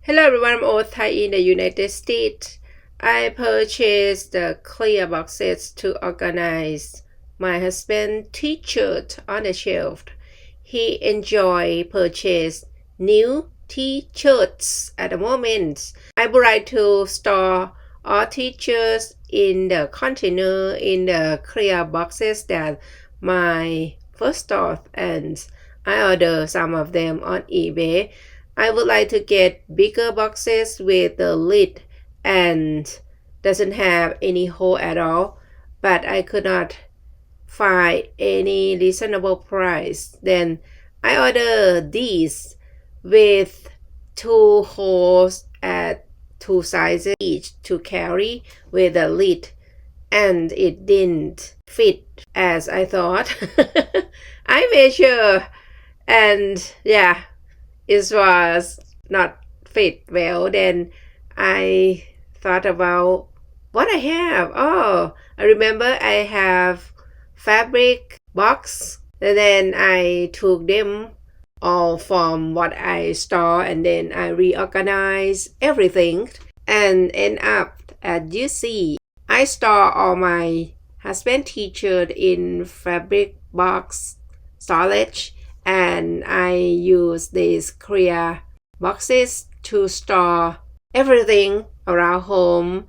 Hello everyone, I'm Othai in the United States. I purchased the clear boxes to organize my husband's t-shirt on the shelf. He enjoy purchase new t-shirts at the moment. I would like to store all t-shirts in the container in the clear boxes that my first thought, and I order some of them on eBay. I would like to get bigger boxes with the lid and doesn't have any hole at all, but I could not find any reasonable price. Then I ordered these with 2 holes at 2 sizes each to carry with a lid, and it didn't fit as I thought. I measure and it was not fit well. Then I thought about what I have. I remember I have fabric box, and then I took them all from what I store, and then I reorganize everything and end up as you see. I store all my husband t-shirt in fabric box storage, and I use these clear boxes to store everything around home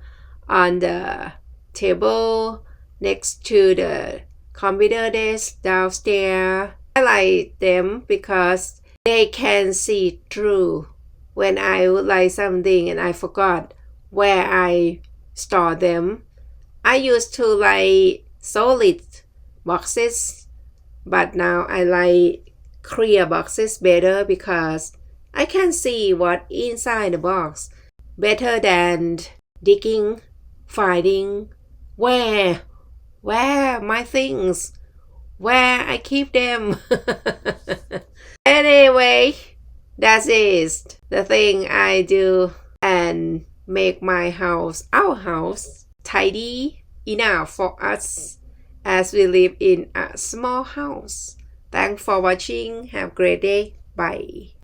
on the table next to the computer desk downstairs. I like them because they can see through when I would like something and I forgot where I store them. I used to like solid boxes, but now I like clear boxes better because I can see what inside the box better than digging, finding where my things, where I keep them. Anyway, that is the thing I do and make my house, our house, tidy enough for us as we live in a small house. Thanks for watching. Have a great day. Bye.